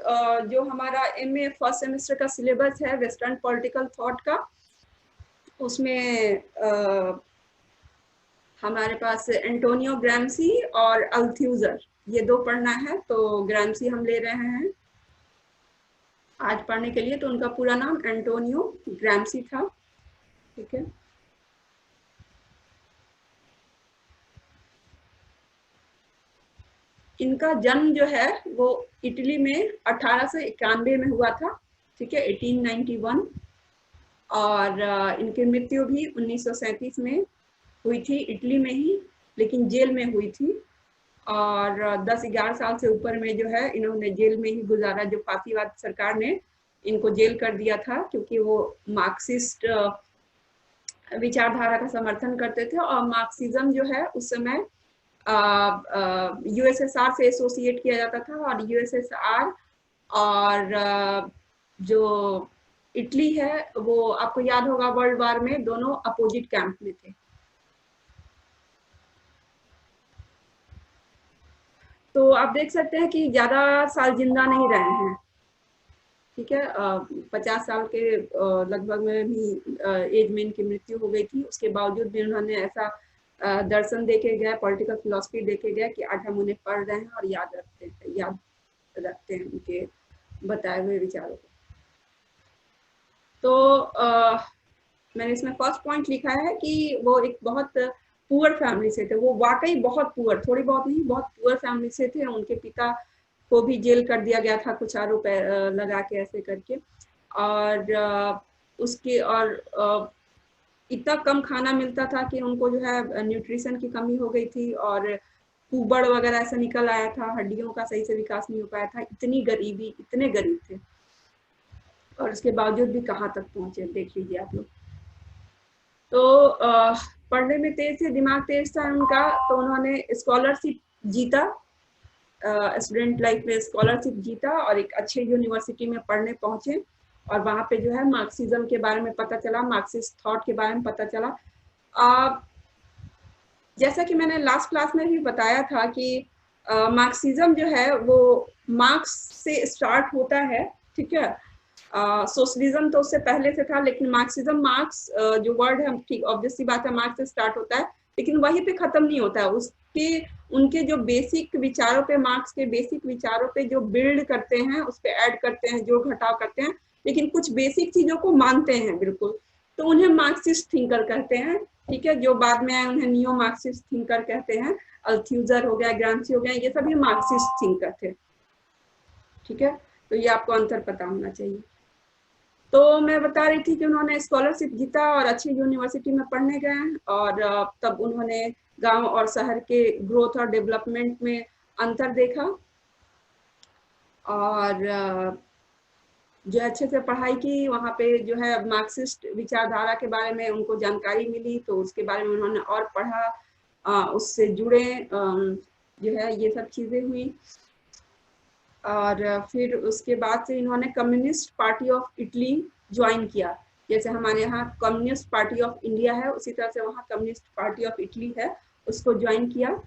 जो हमारा MA first semester का सिलेबस है वेस्टर्न पॉलिटिकल थॉट का, उसमें हमारे पास एंटोनियो ग्राम्सी और अल्थ्यूजर, ये दो पढ़ना है। तो ग्राम्सी हम ले रहे हैं आज पढ़ने के लिए। तो उनका पूरा नाम एंटोनियो ग्राम्सी था, ठीक है। इनका जन्म जो है वो इटली में 1891 में हुआ था, ठीक है, 1891। और इनकी मृत्यु भी 1937 में हुई थी, इटली में ही, लेकिन जेल में हुई थी। और 10-11 साल से ऊपर में जो है इन्होंने जेल में ही गुजारा, जो फांसीवाद सरकार ने इनको जेल कर दिया था, क्योंकि वो मार्क्सिस्ट विचारधारा का समर्थन करते थे। और मार्क्सिज्म जो है उस समय USSR से एसोसिएट किया जाता था, और USSR और जो इटली है वो आपको याद होगा वर्ल्ड वार में दोनों अपोजिट कैंप में थे। तो आप देख सकते हैं कि ज्यादा साल जिंदा नहीं रहे हैं, ठीक है। 50 साल के लगभग में भी एज में इनकी मृत्यु हो गई थी। उसके बावजूद भी उन्होंने ऐसा दर्शन देके गए, पॉलिटिकल फिलोसफी देके गए कि आज हम उन्हें पढ़ रहे हैं और याद रखते हैं उनके बताए हुए विचारों को। तो मैंने इसमें फर्स्ट पॉइंट लिखा है कि वो एक बहुत पुअर फैमिली से थे। वो वाकई बहुत पुअर, थोड़ी बहुत नहीं, बहुत पुअर फैमिली से थे। उनके पिता को भी जेल कर दिया गया था कुछ आरोप लगा के, ऐसे करके। और उसके और इतना कम खाना मिलता था कि उनको जो है न्यूट्रिशन की कमी हो गई थी, और कुबड़ वगैरह ऐसा निकल आया था, हड्डियों का सही से विकास नहीं हो पाया था। इतनी गरीबी, इतने गरीब थे, और उसके बावजूद भी कहाँ तक पहुंचे देख लीजिए आप लोग। तो पढ़ने में तेज थे, दिमाग तेज था उनका। तो उन्होंने स्कॉलरशिप जीता, स्टूडेंट लाइफ में स्कॉलरशिप जीता, और एक अच्छे यूनिवर्सिटी में पढ़ने पहुंचे। और वहां पे जो है मार्क्सिज्म के बारे में पता चला, मार्क्सिस्ट थॉट के बारे में पता चला। जैसा कि मैंने लास्ट क्लास में भी बताया था कि मार्क्सिज्म जो है वो मार्क्स से स्टार्ट होता है, ठीक है। सोशलिज्म तो उससे पहले से था, लेकिन मार्क्सिज्म, मार्क्स जो वर्ड है, ठीक ऑब्वियसली बात है, मार्क्स से स्टार्ट होता है, लेकिन वहीं पे खत्म नहीं होता है। उसके उनके जो बेसिक विचारों पे, मार्क्स के बेसिक विचारों पे जो बिल्ड करते हैं, उस पे ऐड करते हैं, जोड़ घटाव करते हैं, लेकिन कुछ बेसिक चीजों को मानते हैं बिल्कुल। तो उन्हें मार्क्सिस्ट थिंकर कहते हैं, ठीक है। जो बाद में आए उन्हें नियो मार्क्सिस्ट थिंकर कहते हैं। अल्थ्यूजर हो गया, ग्राम्सी हो गया, ये सभी मार्क्सिस्ट थिंकर थे, ठीक है। तो ये आपको अंतर पता होना चाहिए। तो मैं बता रही थी कि उन्होंने स्कॉलरशिप जीता और अच्छी यूनिवर्सिटी में पढ़ने गए, और तब उन्होंने गांव और शहर के ग्रोथ और डेवलपमेंट में अंतर देखा, और जो अच्छे से पढ़ाई की। वहाँ पे जो है मार्क्सिस्ट विचारधारा के बारे में उनको जानकारी मिली, तो उसके बारे में उन्होंने और पढ़ा, उससे जुड़े, जो है ये सब चीज़ें हुई। और फिर उसके बाद से इन्होंने communist party of Italy join किया। जैसे हमारे यहाँ कम्युनिस्ट पार्टी ऑफ इंडिया है, उसी तरह से वहाँ कम्युनिस्ट पार्टी ऑफ इटली है, उसको ज्वाइन किया।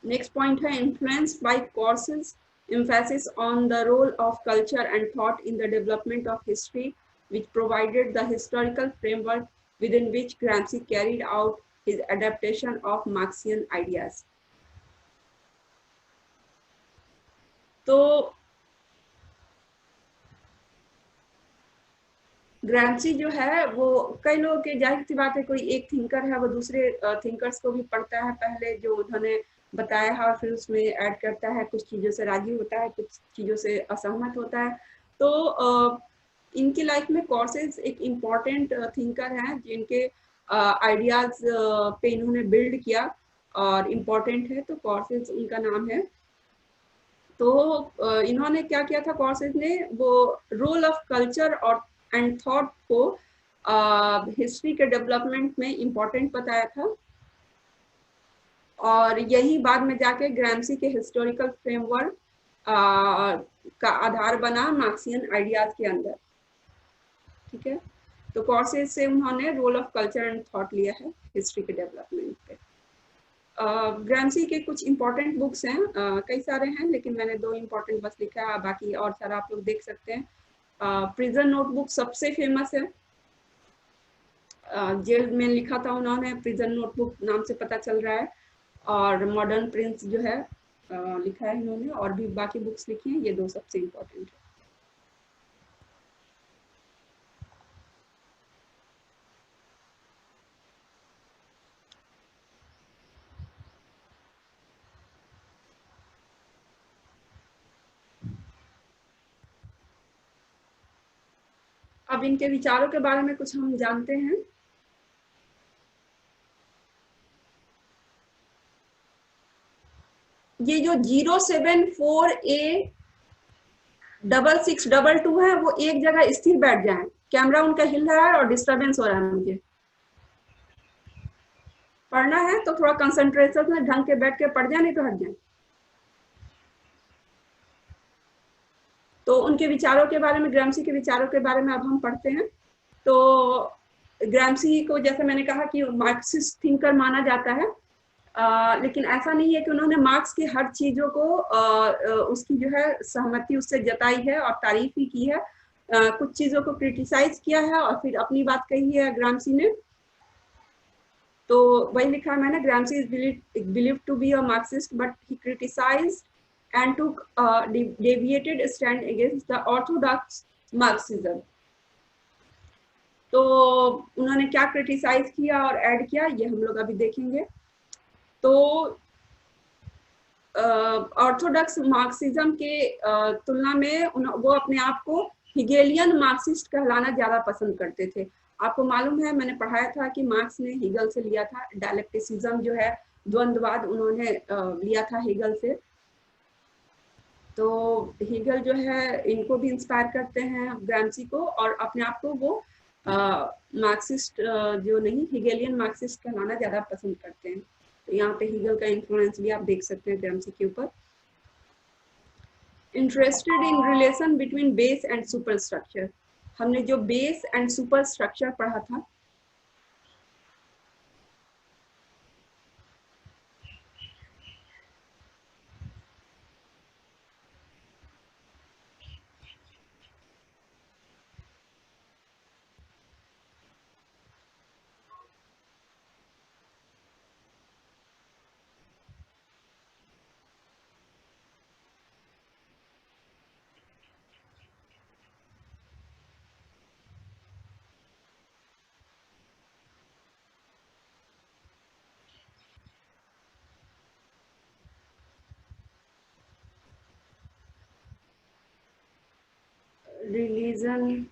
नेक्स्ट पॉइंट है influenced by courses, emphasis on the role of culture and thought in the development of history, which provided the historical framework within which Gramsci carried out his adaptation of Marxian ideas. तो Gramsci जो है वो कई लोगों के, जाहिर सी बात है, कोई एक थिंकर है वो दूसरे थिंकर्स को भी पढ़ता है पहले, जो उन्होंने बताया है, और फिर उसमें ऐड करता है, कुछ चीज़ों से राजी होता है, कुछ चीज़ों से असहमत होता है। तो इनकी लाइफ में कॉर्सेज एक इम्पॉर्टेंट थिंकर हैं, जिनके आइडियाज पे इन्होंने बिल्ड किया और इम्पॉर्टेंट है, तो कॉर्सेज उनका नाम है। तो इन्होंने क्या किया था कॉर्सेज ने, वो रोल ऑफ कल्चर और एंड थॉट को हिस्ट्री के डेवलपमेंट में इम्पोर्टेंट बताया था, और यही बाद में जाके ग्राम्सी के हिस्टोरिकल फ्रेमवर्क का आधार बना मार्क्सियन आइडियाज के अंदर, ठीक है। तो कॉर्सेज से उन्होंने role of culture and thought लिया है हिस्ट्री के डेवलपमेंट पे। ग्रामसी के कुछ इम्पोर्टेंट बुक्स हैं, कई सारे हैं लेकिन मैंने 2 इम्पोर्टेंट बस लिखा है, बाकी और सारा आप लोग देख सकते हैं। प्रिजन नोटबुक सबसे फेमस है, जेल में लिखा था उन्होंने, प्रिजन नोटबुक नाम से पता चल रहा है। और मॉडर्न प्रिंस जो है लिखा है इन्होंने, और भी बाकी बुक्स लिखी हैं, ये 2 सबसे इम्पोर्टेंट है। अब इनके विचारों के बारे में कुछ हम जानते हैं। ये जो 074A6622 है वो एक जगह स्थिर बैठ जाए, कैमरा उनका हिल रहा है और डिस्टरबेंस हो रहा है, मुझे पढ़ना है तो थोड़ा कंसंट्रेशन में ढंग के बैठ के पढ़ जाए, नहीं तो हट जाए। तो उनके विचारों के बारे में, ग्रामसी के विचारों के बारे में अब हम पढ़ते हैं। तो ग्रामसी को जैसे मैंने कहा कि मार्क्सिस्ट थिंकर माना जाता है, लेकिन ऐसा नहीं है कि उन्होंने मार्क्स की हर चीजों को उसकी जो है सहमति उससे जताई है और तारीफ भी की है। कुछ चीजों को क्रिटिसाइज किया है और फिर अपनी बात कही है ग्रामसी ने। तो वही लिखा है मैंने, Gramsci is believed to be a Marxist but he criticised and took a deviated stand against the orthodox Marxism। तो उन्होंने क्या क्रिटिसाइज किया और ऐड किया ये हम लोग अभी देखेंगे। तो ऑर्थोडॉक्स मार्क्सिज्म के तुलना में वो अपने आप को हिगेलियन मार्क्सिस्ट कहलाना ज्यादा पसंद करते थे। आपको मालूम है, मैंने पढ़ाया था कि मार्क्स ने हिगल से लिया था, डायलेक्टिसिज्म जो है द्वंद्ववाद उन्होंने लिया था हिगल से। तो हिगल जो है इनको भी इंस्पायर करते हैं, ग्रामसी को, और अपने आप को वो मार्क्सिस्ट जो नहीं, हिगेलियन मार्क्सिस्ट कहलाना ज्यादा पसंद करते हैं। तो यहाँ पे हिगल का इन्फ्लुएंस भी आप देख सकते हैं ग्रामसी के ऊपर। Interested in relation between base and super structure, हमने जो बेस एंड सुपर स्ट्रक्चर पढ़ा था, रिलीजन,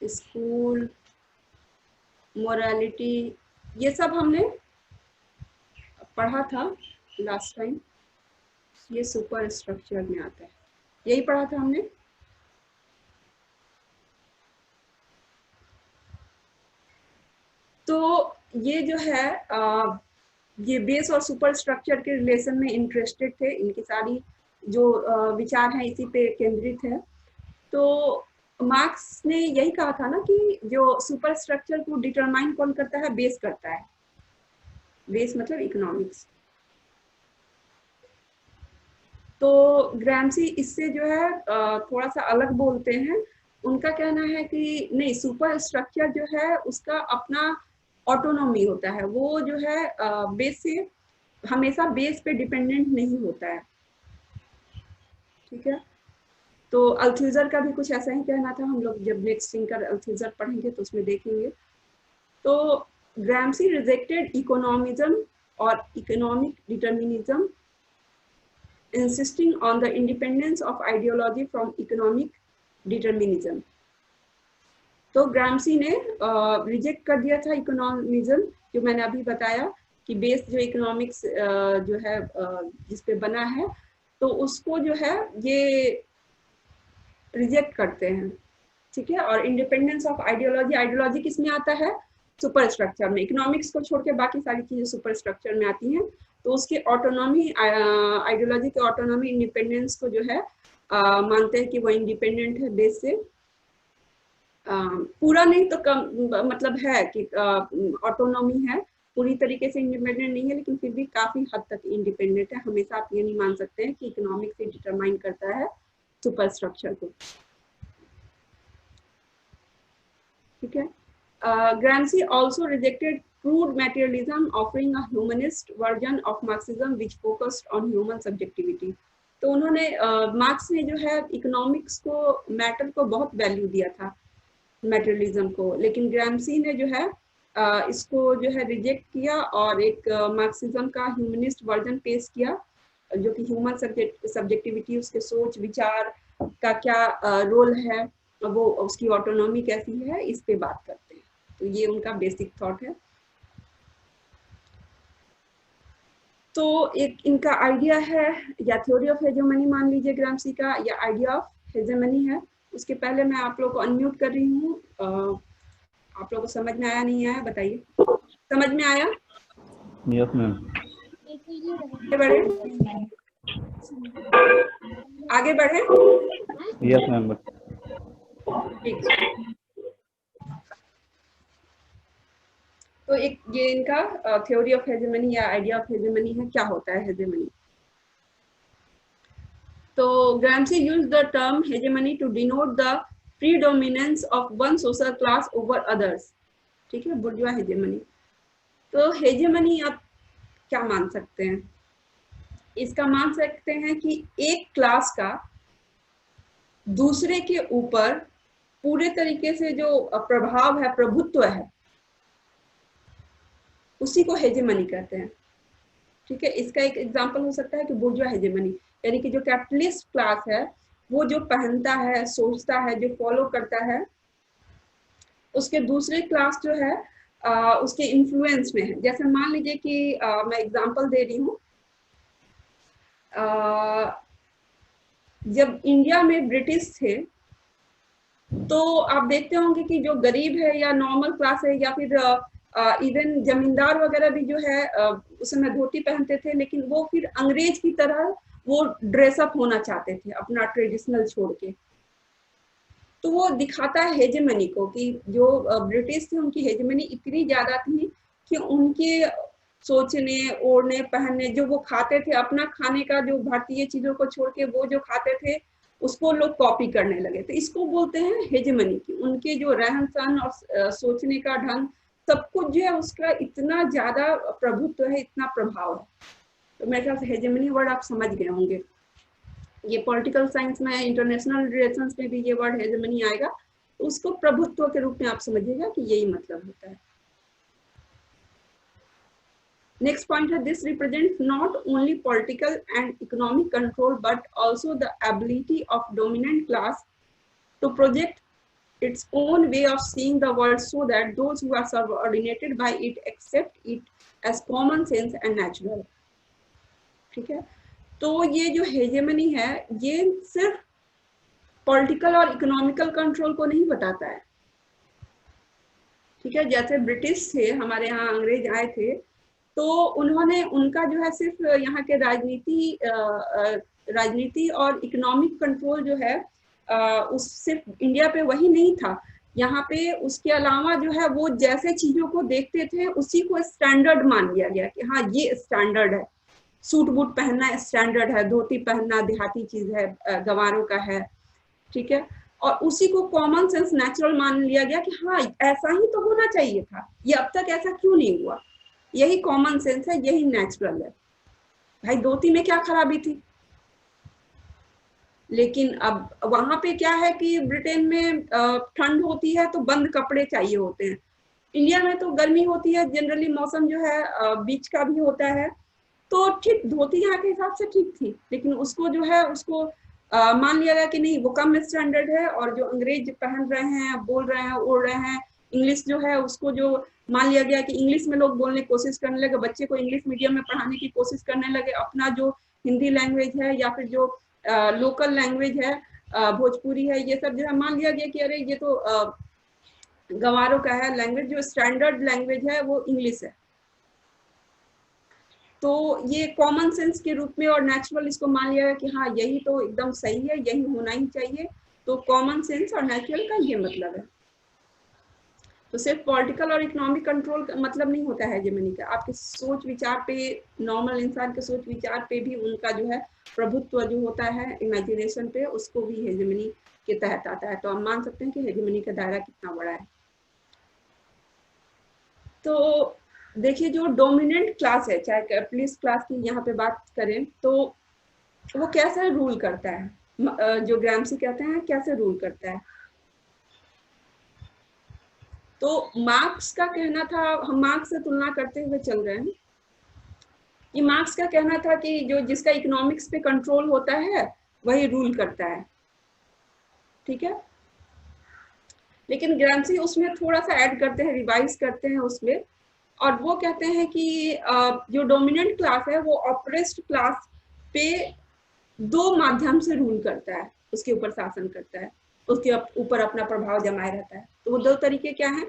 स्कूल, मोरालिटी, ये सब हमने पढ़ा था लास्ट टाइम। ये सुपर स्ट्रक्चर में आता है, यही पढ़ा था हमने। तो ये जो है ये बेस और सुपर स्ट्रक्चर के रिलेशन में इंटरेस्टेड थे, इनकी सारी जो विचार हैं इसी पे केंद्रित है। तो मार्क्स ने यही कहा था ना कि जो सुपर स्ट्रक्चर को डिटरमाइन कौन करता है, बेस करता है। बेस मतलब इकोनॉमिक्स। तो ग्रामसी इससे जो है थोड़ा सा अलग बोलते हैं। उनका कहना है कि नहीं, सुपर स्ट्रक्चर जो है उसका अपना ऑटोनॉमी होता है, वो जो है बेस से हमेशा बेस पे डिपेंडेंट नहीं होता है। ठीक है, तो अल्थुजर का भी कुछ ऐसा ही कहना था, हम लोग जब नेक्स्ट थिंकर अल्थुजर पढ़ेंगे तो उसमें देखेंगे। तो ग्रामसी रिजेक्टेड इकोनॉमिज्म और economic determinism, insisting on the independence of ideology from economic determinism। तो ग्रामसी ने रिजेक्ट कर दिया था इकोनॉमिज्म, जो मैंने अभी बताया कि बेस जो इकोनॉमिक्स जो है जिस पे बना है, तो उसको जो है ये रिजेक्ट करते हैं। ठीक है, और इंडिपेंडेंस ऑफ आइडियोलॉजी, आइडियोलॉजी किस में आता है, सुपर स्ट्रक्चर में। इकोनॉमिक्स को छोड़ के बाकी सारी चीजें सुपर स्ट्रक्चर में आती हैं। तो उसकी ऑटोनॉमी, आइडियोलॉजी के ऑटोनॉमी, इंडिपेंडेंस को जो है मानते हैं कि वो इंडिपेंडेंट है बेस से। पूरा नहीं तो कम मतलब है कि ऑटोनॉमी है, पूरी तरीके से इंडिपेंडेंट नहीं है, लेकिन फिर भी काफी हद तक इंडिपेंडेंट है। हमेशा आप ये नहीं मान सकते हैं कि इकोनॉमिक्स से डिटरमाइन करता है सुपर स्ट्रक्चर को। ठीक है। Gramsci also rejected crude materialism, offering a humanist version of Marxism which focused on human subjectivity. तो उन्होंने मार्क्स ने जो है इकोनॉमिक्स को, मैटर को बहुत वैल्यू दिया था, मैटेरियलिज्म को, लेकिन ग्राम्सी ने जो है इसको जो है रिजेक्ट किया और एक मार्क्सिज्म का ह्यूमनिस्ट वर्जन पेश किया, जो कि ह्यूमन सब्जेक्टिविटी, उसके सोच विचार का क्या रोल है, वो उसकी ऑटोनॉमी कैसी है, इस पे बात करते हैं। तो ये उनका बेसिक थॉट है। तो एक इनका आइडिया है या थ्योरी ऑफ हेजेमनी मान लीजिए ग्राम्सी का, या आइडिया ऑफ हेजेमनी है। उसके पहले मैं आप लोग को अनम्यूट कर रही हूँ। आप लोग को समझ में आया नहीं आया बताइए? समझ में आया? Yes ma'am. आगे बढ़े? Yes ma'am. ठीक है। तो एक ये इनका थ्योरी ऑफ हेजेमनी या आइडिया ऑफ हेजेमनी है। क्या होता है हेजेमनी? तो Gramsci used the term hegemony to denote the predominance of one social class over others. ठीक है, बुर्जुआ हेजेमनी। तो हेजेमनी आप क्या मान सकते हैं? इसका मान सकते हैं कि एक क्लास का दूसरे के ऊपर पूरे तरीके से जो प्रभाव है, प्रभुत्व है, उसी को हेजेमनी कहते हैं। ठीक है, इसका एक एग्जांपल हो सकता है कि बुर्जुआ हेजेमनी, यानी कि जो कैपिटलिस्ट क्लास है वो जो पहनता है, सोचता है, जो फॉलो करता है, उसके दूसरे क्लास जो है उसके इन्फ्लुएंस में है। जैसे मान लीजिए कि मैं एग्जांपल दे रही हूँ, जब इंडिया में ब्रिटिश थे तो आप देखते होंगे कि जो गरीब है या नॉर्मल क्लास है या फिर इवन जमींदार वगैरह भी जो है उस समय धोती पहनते थे, लेकिन वो फिर अंग्रेज की तरह वो ड्रेसअप होना चाहते थे, अपना ट्रेडिशनल छोड़ के। तो वो दिखाता है हेजेमनी को कि जो ब्रिटिश थे उनकी हेजेमनी इतनी ज्यादा थी कि उनके सोचने, ओढ़ने, पहनने, जो वो खाते थे, अपना खाने का जो भारतीय चीजों को छोड़ के वो जो खाते थे उसको लोग कॉपी करने लगे। तो इसको बोलते हैं हेजेमनी की। उनके जो रहन सहन और सोचने का ढंग, सब कुछ जो है उसका इतना ज्यादा प्रभुत्व है, इतना प्रभाव है। तो मेरे ख्याल से हेजेमनी वर्ड आप समझ गए होंगे। ये पॉलिटिकल साइंस में, इंटरनेशनल रिलेशंस में भी ये वर्ड हेजेमनी आएगा, तो उसको प्रभुत्व के रूप में आप समझिएगा कि यही मतलब होता है। Next point है, this represents not only political and economic control but also the ability of dominant class to project its own way of seeing the world so that those who are subordinated by it accept it as common sense and natural. ठीक है, तो ये जो hegemony है ये सिर्फ political और economical control को नहीं बताता है। ठीक है, जैसे ब्रिटिश थे, हमारे यहाँ अंग्रेज आए थे, तो उन्होंने, उनका जो है सिर्फ यहाँ के राजनीति और इकोनॉमिक कंट्रोल जो है उस सिर्फ इंडिया पे वही नहीं था। यहाँ पे उसके अलावा जो है वो जैसे चीजों को देखते थे उसी को स्टैंडर्ड मान लिया गया कि हाँ ये स्टैंडर्ड है, सूट बूट पहनना स्टैंडर्ड है, धोती पहनना देहाती चीज है, गंवारों का है। ठीक है, और उसी को कॉमन सेंस, नेचुरल मान लिया गया कि हाँ ऐसा ही तो होना चाहिए था, ये अब तक ऐसा क्यों नहीं हुआ, यही कॉमन सेंस है, यही नेचुरल है। भाई धोती में क्या खराबी थी? लेकिन अब वहां पे क्या है कि ब्रिटेन में ठंड होती है तो बंद कपड़े चाहिए होते हैं, इंडिया में तो गर्मी होती है, जनरली मौसम जो है बीच का भी होता है, तो ठीक धोती यहाँ के हिसाब से ठीक थी, लेकिन उसको जो है उसको मान लिया गया कि नहीं वो कम स्टैंडर्ड है। और जो अंग्रेज पहन रहे हैं, बोल रहे हैं, उड़ रहे हैं, इंग्लिश जो है उसको जो मान लिया गया कि इंग्लिश में लोग बोलने की कोशिश करने लगे, बच्चे को इंग्लिश मीडियम में पढ़ाने की कोशिश करने लगे, अपना जो हिंदी लैंग्वेज है या फिर जो लोकल लैंग्वेज है, भोजपुरी है, ये सब जो है मान लिया गया कि अरे ये तो गंवारों का है लैंग्वेज, जो स्टैंडर्ड लैंग्वेज है वो इंग्लिश है। तो ये कॉमन सेंस के रूप में और नेचुरल इसको मान लिया कि हाँ यही तो एकदम सही है, यही होना ही चाहिए। तो कॉमन सेंस और नेचुरल का ये मतलब है। तो सिर्फ पॉलिटिकल और इकोनॉमिक कंट्रोल का मतलब नहीं होता है हेजेमनी का, आपके सोच विचार पे, नॉर्मल इंसान के सोच विचार पे भी उनका जो है प्रभुत्व जो होता है इमेजिनेशन पे, उसको भी हेजेमनी के तहत आता है। तो हम मान सकते हैं कि हेजेमनी का दायरा कितना बड़ा है। तो देखिए जो डोमिनेंट क्लास है, चाहे कैपिटलिस्ट क्लास की यहाँ पे बात करें, तो वो कैसे रूल करता है, जो ग्रामसी कहते हैं कैसे रूल करता है। तो मार्क्स का कहना था, हम मार्क्स से तुलना करते हुए चल रहे हैं, कि मार्क्स का कहना था कि जो जिसका इकोनॉमिक्स पे कंट्रोल होता है वही रूल करता है, ठीक है। लेकिन ग्रामसी उसमें थोड़ा सा ऐड करते हैं, रिवाइज करते हैं उसमें, और वो कहते हैं कि जो डोमिनेंट क्लास है वो ऑप्रेस्ड क्लास पे दो माध्यम से रूल करता है, उसके ऊपर शासन करता है, उसके ऊपर अपना प्रभाव जमाए रहता है। तो वो दो तरीके क्या हैं,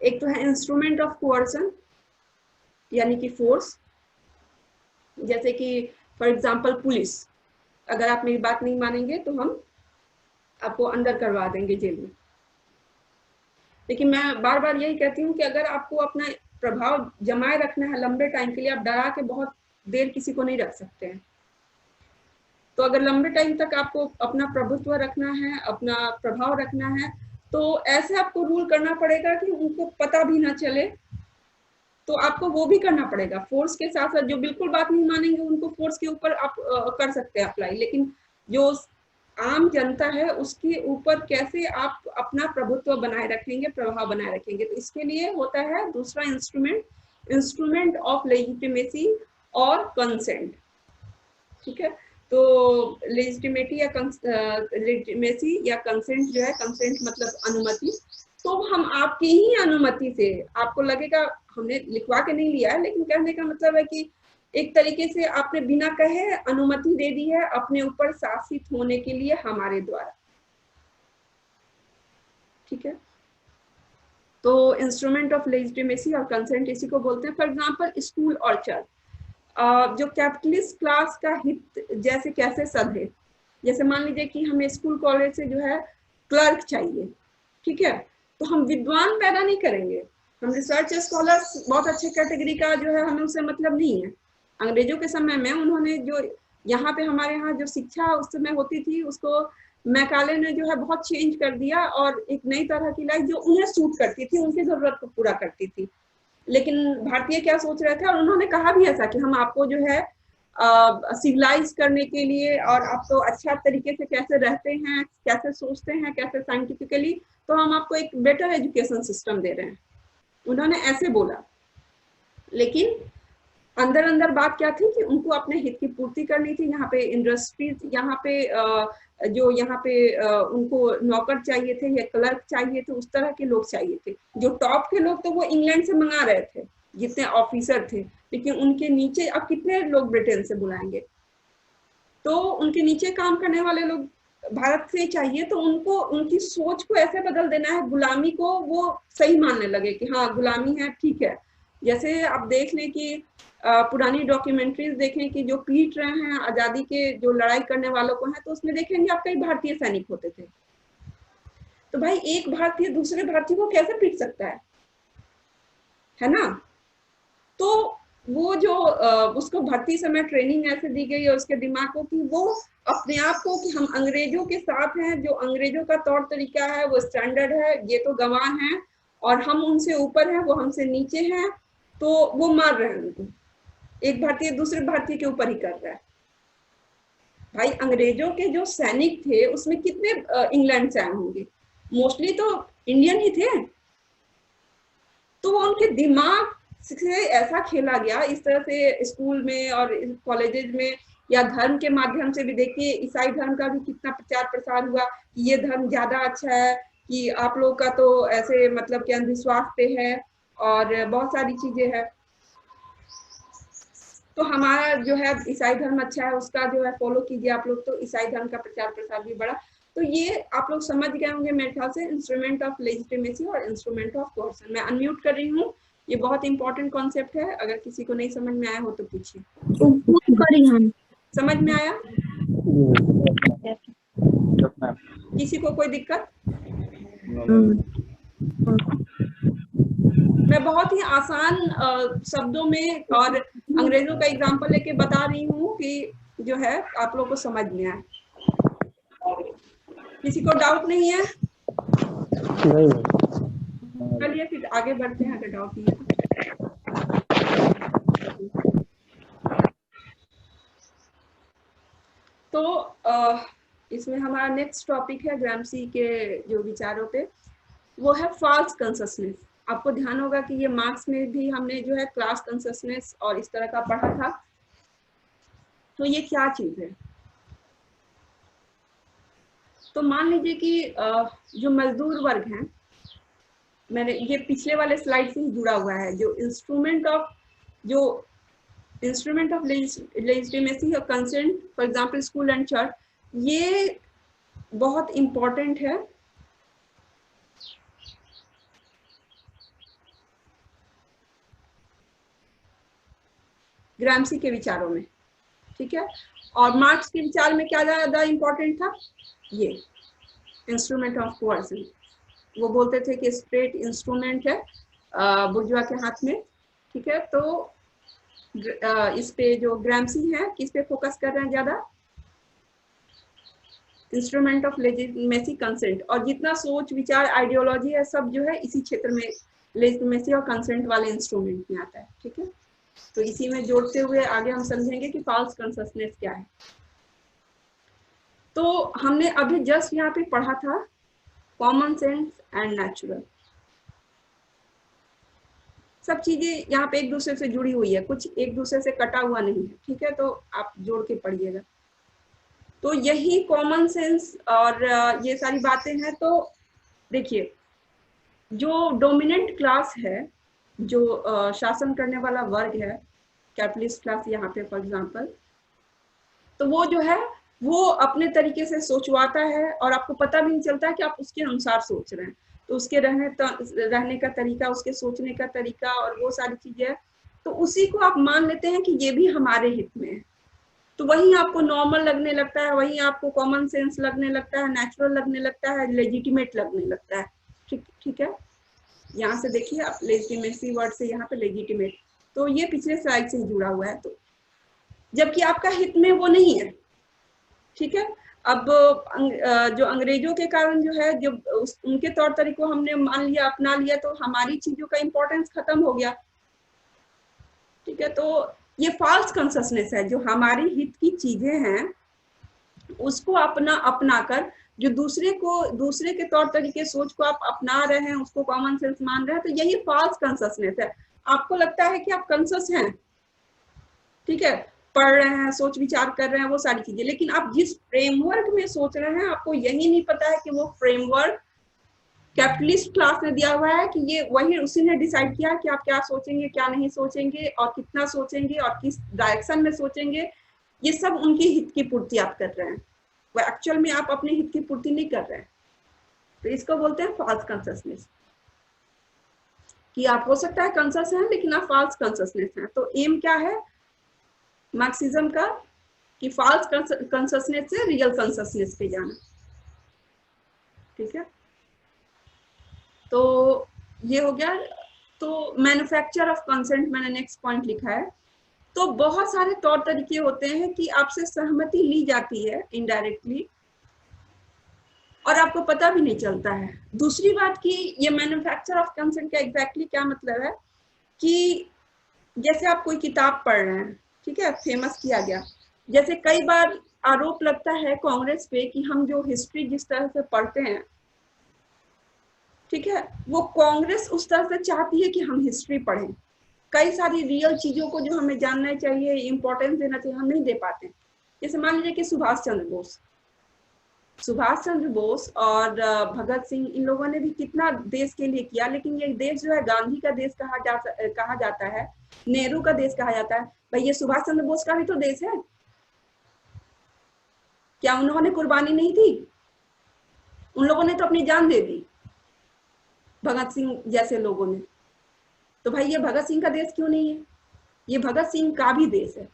एक तो है इंस्ट्रूमेंट ऑफ कोअर्सन, यानी कि फोर्स, जैसे कि फॉर एग्जांपल पुलिस, अगर आप मेरी बात नहीं मानेंगे तो हम आपको अंदर करवा देंगे जेल में। लेकिन मैं बार बार यही कहती हूँ कि अगर आपको अपना प्रभाव जमाए रखना है लंबे टाइम के लिए, आप डरा के बहुत देर किसी को नहीं रख सकते हैं। तो अगर लंबे टाइम तक आपको अपना प्रभुत्व रखना है, अपना प्रभाव रखना है, तो ऐसे आपको रूल करना पड़ेगा कि उनको पता भी ना चले। तो आपको वो भी करना पड़ेगा, फोर्स के साथ साथ जो बिल्कुल बात नहीं मानेंगे उनको फोर्स के ऊपर आप कर सकते हैं अप्लाई, लेकिन जो आम जनता है उसके ऊपर कैसे आप अपना प्रभुत्व बनाए रखेंगे, प्रभाव बनाए रखेंगे। तो इसके लिए होता है दूसरा इंस्ट्रूमेंट, इंस्ट्रूमेंट ऑफ लेजिटिमेसी और कंसेंट, ठीक है। तो लेजिटिमेटी या लेजिटिमेसी या कंसेंट जो है, कंसेंट मतलब अनुमति, तो हम आपकी ही अनुमति से, आपको लगेगा हमने लिखवा के नहीं लिया है, लेकिन कहने का मतलब है कि एक तरीके से आपने बिना कहे अनुमति दे दी है अपने ऊपर शासित होने के लिए हमारे द्वारा, ठीक है। तो इंस्ट्रूमेंट ऑफ लेजिटिमेसी और कंसेंट इसी को बोलते हैं। फॉर एग्जांपल स्कूल और चर्च, जो कैपिटलिस्ट क्लास का हित जैसे कैसे सधे, जैसे मान लीजिए कि हमें स्कूल कॉलेज से जो है क्लर्क चाहिए, ठीक है, तो हम विद्वान पैदा नहीं करेंगे, हम रिसर्च स्कॉलर्स बहुत अच्छे कैटेगरी का जो है, हमें उससे मतलब नहीं है। अंग्रेजों के समय में उन्होंने जो यहाँ पे हमारे यहाँ जो शिक्षा उस समय होती थी उसको मैकाले ने जो है बहुत चेंज कर दिया, और एक नई तरह की लाइफ जो उन्हें सूट करती थी, उनकी जरूरत को पूरा करती थी। लेकिन भारतीय क्या सोच रहे थे, और उन्होंने कहा भी ऐसा कि हम आपको जो है सिविलाइज करने के लिए और आपको अच्छा तरीके से कैसे रहते हैं, कैसे सोचते हैं, कैसे साइंटिफिकली, तो हम आपको एक बेटर एजुकेशन सिस्टम दे रहे हैं, उन्होंने ऐसे बोला। लेकिन अंदर अंदर बात क्या थी कि उनको अपने हित की पूर्ति करनी थी। यहाँ पे इंडस्ट्रीज, यहाँ पे जो यहाँ पे उनको नौकर चाहिए थे या क्लर्क चाहिए थे, उस तरह के लोग चाहिए थे। जो टॉप के लोग तो वो इंग्लैंड से मंगा रहे थे, जितने ऑफिसर थे, लेकिन उनके नीचे अब कितने लोग ब्रिटेन से बुलाएंगे, तो उनके नीचे काम करने वाले लोग भारत से चाहिए। तो उनको उनकी सोच को ऐसे बदल देना है, गुलामी को वो सही मानने लगे कि हाँ गुलामी है, ठीक है। जैसे आप देख लें कि पुरानी डॉक्यूमेंट्रीज देखें कि जो पीट रहे हैं आजादी के, जो लड़ाई करने वालों को है, तो उसमें देखेंगे आप कई भारतीय सैनिक होते थे। तो भाई एक भारतीय दूसरे भारतीय को कैसे पीट सकता है ना। तो वो जो उसको भर्ती समय ट्रेनिंग ऐसे दी गई है उसके दिमाग को कि वो अपने आप को कि हम अंग्रेजों के साथ हैं, जो अंग्रेजों का तौर तरीका है वो स्टैंडर्ड है, ये तो गवाह हैं, और हम उनसे ऊपर हैं, वो हमसे नीचे हैं, तो वो मार रहे हैं उनको। एक भारतीय दूसरे भारतीय के ऊपर ही कर रहा है। भाई अंग्रेजों के जो सैनिक थे उसमें कितने इंग्लैंड से आए होंगे, मोस्टली तो इंडियन ही थे। तो उनके दिमाग से ऐसा खेला गया इस तरह से स्कूल में और कॉलेजेस में, या धर्म के माध्यम से भी देखिए, ईसाई धर्म का भी कितना प्रचार प्रसार हुआ कि ये धर्म ज्यादा अच्छा है, कि आप लोग का तो ऐसे मतलब कि अंधविश्वास पे है और बहुत सारी चीजें हैं, तो हमारा जो है ईसाई धर्म अच्छा है, उसका जो है फॉलो कीजिए आप लोग। तो ईसाई धर्म का प्रचार प्रसार भी बढ़ा। तो ये आप लोग समझ गए होंगे मेरे ख्याल से, इंस्ट्रूमेंट ऑफ लेजिटिमेसी और इंस्ट्रूमेंट ऑफ कोर्सन। मैं अनम्यूट कर रही हूँ, ये बहुत इंपॉर्टेंट कॉन्सेप्ट है, अगर किसी को नहीं समझ में आया हो तो पूछिए। समझ में आया किसी को, कोई दिक्कत? मैं बहुत ही आसान शब्दों में और अंग्रेजों का एग्जांपल लेके बता रही हूँ कि जो है आप लोगों को समझ में आए। किसी को डाउट नहीं है? नहीं। चलिए फिर आगे बढ़ते हैं अगर डाउट नहीं है तो। इसमें हमारा नेक्स्ट टॉपिक है ग्रामसी के जो विचारों पे, वो है फॉल्स कंसिस्टेंस। आपको ध्यान होगा कि ये मार्क्स में भी हमने जो है क्लास कंसिस्टेंस और इस तरह का पढ़ा था। तो ये क्या चीज है? तो मान लीजिए कि जो मजदूर वर्ग हैं, मैंने ये पिछले वाले स्लाइड से ही जुड़ा हुआ है, जो इंस्ट्रूमेंट ऑफ लेजिटिमेसी और consent, for example school and church, ये बहुत इंपॉर्टेंट है। ग्रामसी के विचारों में, ठीक है। और मार्क्स के विचार में क्या ज्यादा इंपॉर्टेंट था? ये इंस्ट्रूमेंट ऑफ कोअर्सन। वो बोलते थे कि स्ट्रेट इंस्ट्रूमेंट है बुर्जुआ के हाथ में, ठीक है। तो इस पे जो ग्रामसी है किस पे फोकस कर रहे हैं ज्यादा? Instrument of legitimacy consent. और जितना सोच विचार आइडियोलॉजी है सब जो है इसी क्षेत्र में लेजिटिमेसी और कंसेंट वाले इंस्ट्रूमेंट में आता है, ठीक है। तो इसी में जोड़ते हुए आगे हम समझेंगे कि फॉल्स कंसिस्टेंस क्या है। तो हमने अभी जस्ट यहाँ पे पढ़ा था कॉमन सेंस एंड नेचुरल। सब चीजें यहाँ पे एक दूसरे से जुड़ी हुई है, कुछ एक दूसरे से कटा हुआ नहीं है, ठीक है। तो आप जोड़ के पढ़िएगा। तो यही कॉमन सेंस और ये सारी बातें हैं। तो देखिए, जो डोमिनेंट क्लास है, जो शासन करने वाला वर्ग है, कैपिटलिस्ट क्लास यहाँ पे फॉर एग्जांपल, तो वो जो है वो अपने तरीके से सोचवाता है और आपको पता भी नहीं चलता है कि आप उसके अनुसार सोच रहे हैं। तो उसके रहने का तरीका, उसके सोचने का तरीका और वो सारी चीजें, तो उसी को आप मान लेते हैं कि ये भी हमारे हित में है। तो वही आपको नॉर्मल लगने लगता है, वही आपको कॉमन सेंस लगने लगता है, नेचुरल लगने लगता है, लेजिटिमेट लगने लगता है, ठीक है। यहाँ से देखिए आप, लेजिटिमेसी वर्ड से यहाँ पे लेजिटिमेट, तो ये पिछले स्लाइड से जुड़ा हुआ है। तो जबकि आपका हित में वो नहीं है, ठीक है। अब जो अंग्रेजों के कारण जो है, जो उनके तौर तरीकों हमने मान लिया, अपना लिया, तो हमारी चीजों का इंपॉर्टेंस खत्म हो गया, ठीक है। तो ये फॉल्स कंसिस्टेंस है, जो हमारी हित की चीजें हैं उसको अपनाकर जो दूसरे के तौर तरीके, सोच को आप अपना रहे हैं, उसको कॉमन सेंस मान रहे हैं, तो यही फॉल्स कंसिस्टेंस है। आपको लगता है कि आप कंसियस हैं, ठीक है, पढ़ रहे हैं, सोच विचार कर रहे हैं, वो सारी चीजें, लेकिन आप जिस फ्रेमवर्क में सोच रहे हैं आपको यही नहीं पता है कि वो फ्रेमवर्क कैपिटलिस्ट क्लास ने दिया हुआ है, कि ये वही उसी ने डिसाइड किया कि आप क्या सोचेंगे, क्या नहीं सोचेंगे, और कितना सोचेंगे और किस डायरेक्शन में सोचेंगे। ये सब उनकी हित की पूर्ति आप कर रहे हैं, वो एक्चुअल में आप अपने हित की पूर्ति नहीं कर रहे हैं। तो इसको बोलते हैं फॉल्स कंसिस्टेंस, कि आप हो सकता है कंसियस हैं लेकिन आप फॉल्स कंसिस्टेंस हैं। तो एम क्या है मार्क्सिज्म का? कि फॉल्स कंसिस्टेंस से रियल कंसिस्टेंस पे जाना, ठीक है। तो ये हो गया। तो मैन्युफैक्चर ऑफ कंसेंट मैंने नेक्स्ट पॉइंट लिखा है। तो बहुत सारे तौर तरीके होते हैं कि आपसे सहमति ली जाती है इनडायरेक्टली और आपको पता भी नहीं चलता है। दूसरी बात कि ये मैन्युफैक्चर ऑफ कंसेंट का एग्जैक्टली क्या मतलब है, कि जैसे आप कोई किताब पढ़ रहे हैं, ठीक है, फेमस किया गया, जैसे कई बार आरोप लगता है कांग्रेस पे कि हम जो हिस्ट्री जिस तरह से पढ़ते हैं, ठीक है, वो कांग्रेस उस तरह से चाहती है कि हम हिस्ट्री पढ़ें। कई सारी रियल चीजों को जो हमें जानना चाहिए, इंपॉर्टेंस देना चाहिए, हम नहीं दे पाते। जैसे मान लीजिए कि सुभाष चंद्र बोस और भगत सिंह, इन लोगों ने भी कितना देश के लिए किया, लेकिन ये देश जो है गांधी का देश कहा जाता है, नेहरू का देश कहा जाता है। भाई ये सुभाष चंद्र बोस का भी तो देश है, क्या उन्होंने कुर्बानी नहीं दी? उन लोगों ने तो अपनी जान दे दी, भगत सिंह जैसे लोगों ने। तो भाई ये भगत सिंह का देश क्यों नहीं है? ये भगत सिंह का भी देश है।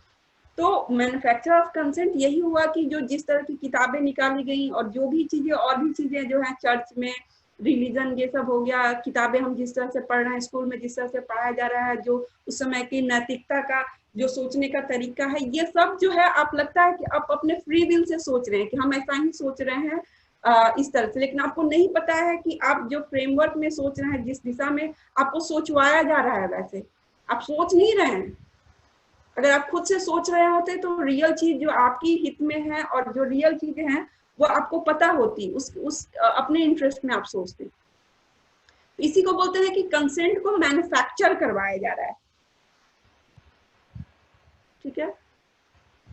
तो मैन्युफैक्चर ऑफ कंसेंट यही हुआ कि जो जिस तरह की किताबें निकाली गई और जो भी चीजें और भी चीजें जो है चर्च में रिलीजन ये सब हो गया, किताबें हम जिस तरह से पढ़ रहे हैं, स्कूल में जिस तरह से पढ़ाया जा रहा है, जो उस समय की नैतिकता का जो सोचने का तरीका है, ये सब जो है आप लगता है कि आप अपने फ्री विल से सोच रहे हैं कि हम ऐसा ही सोच रहे हैं इस तरह से, लेकिन आपको नहीं पता है कि आप जो फ्रेमवर्क में सोच रहे हैं, जिस दिशा में आपको सोचवाया जा रहा है, वैसे आप सोच नहीं रहे हैं। अगर आप खुद से सोच रहे होते तो रियल चीज जो आपकी हित में है और जो रियल चीजें हैं वो आपको पता होती, उस अपने इंटरेस्ट में आप सोचते। इसी को बोलते हैं कि कंसेंट को मैन्युफैक्चर करवाया जा रहा है, ठीक है।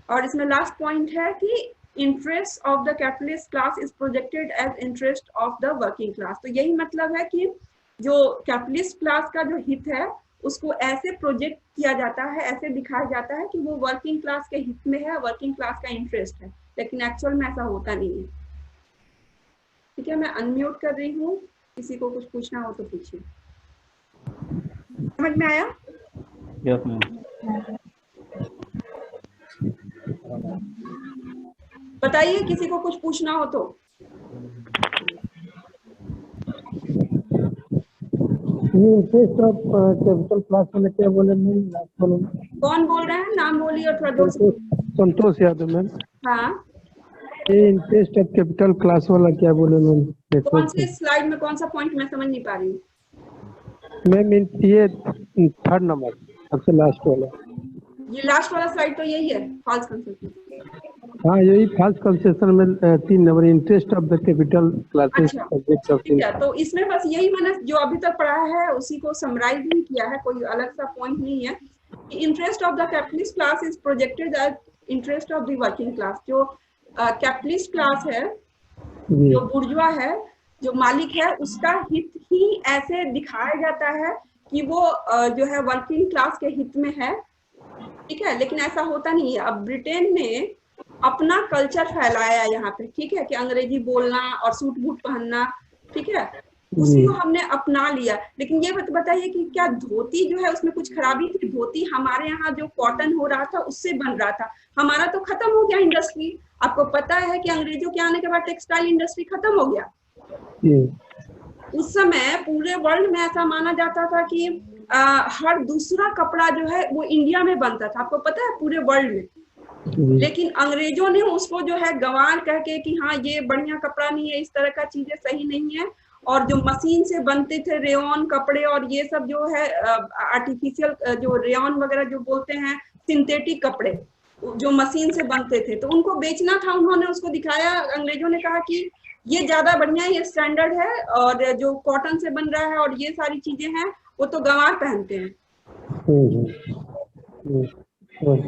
और इसमें लास्ट पॉइंट है कि interest of the capitalist class is projected as interest of the working class. तो यही मतलब है कि जो कैपिटलिस्ट क्लास का जो हित है उसको ऐसे प्रोजेक्ट किया जाता है, ऐसे दिखाया जाता है कि वो वर्किंग क्लास के हित में है, वर्किंग क्लास का इंटरेस्ट है, लेकिन एक्चुअल में ऐसा होता नहीं है, ठीक है। मैं अनम्यूट कर रही हूँ, किसी को कुछ पूछना हो तो पूछिए। समझ में आया? Yes ma'am. बताइए किसी को कुछ पूछना हो तो। ये इंटरेस्ट ऑफ कैपिटल क्लास वाले क्या बोले मैम? कौन बोल रहे हैं? नाम बोलिए और थोड़ा जोर से। संतोष यादव मैम। हाँ, ये इंटरेस्ट ऑफ कैपिटल क्लास वाला क्या बोले मैम? कौन से स्लाइड में कौन सा पॉइंट मैं समझ नहीं पा रही हूँ मैम। ये 3rd नंबर सबसे लास्ट वाला। ये लास्ट वाला स्लाइड तो यही है, फॉल्स कंसेप्शन। हाँ, यही फॉल्स कंसेप्शन में 3 number interest of the capital classes subject of. ठीक है, तो इसमें बस यही मैंने जो अभी तक पढ़ा है उसी को समराइज ही किया है, कोई अलग सा पॉइंट नहीं है। Interest of the capitalist class is projected as interest of the working class. जो कैपिटलिस्ट क्लास है, जो बुर्जुआ है, जो मालिक है, उसका हित ही ऐसे दिखाया जाता है कि वो जो है वर्किंग क्लास के हित में है, ठीक है। लेकिन ऐसा होता नहीं है। अब ब्रिटेन ने अपना कल्चर फैलाया यहाँ पे, ठीक है, कि अंग्रेजी बोलना और सूट बूट पहनना, ठीक है, उसी को हमने अपना लिया। लेकिन ये बताइए कि क्या धोती जो है उसमें कुछ खराबी थी? धोती हमारे यहाँ जो कॉटन हो रहा था उससे बन रहा था, हमारा तो खत्म हो गया इंडस्ट्री। आपको पता है कि अंग्रेजों के आने के बाद टेक्सटाइल इंडस्ट्री खत्म हो गया। उस समय पूरे वर्ल्ड में ऐसा माना जाता था कि हर दूसरा कपड़ा जो है वो इंडिया में बनता था, आपको पता है, पूरे वर्ल्ड में। लेकिन अंग्रेजों ने उसको जो है गंवार कह के कि हाँ ये बढ़िया कपड़ा नहीं है, इस तरह का चीजें सही नहीं है। और जो मशीन से बनते थे रेयन कपड़े और ये सब जो है आर्टिफिशियल जो रेयन वगैरह जो बोलते हैं, सिंथेटिक कपड़े जो मशीन से बनते थे, तो उनको बेचना था। उन्होंने उसको दिखाया, अंग्रेजों ने कहा कि ये ज्यादा बढ़िया, ये स्टैंडर्ड है, और जो कॉटन से बन रहा है और ये सारी चीजें हैं वो तो गंवार पहनते हैं।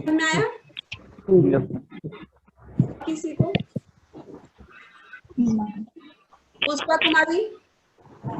में आया किसी को? पुष्पा कुमारी।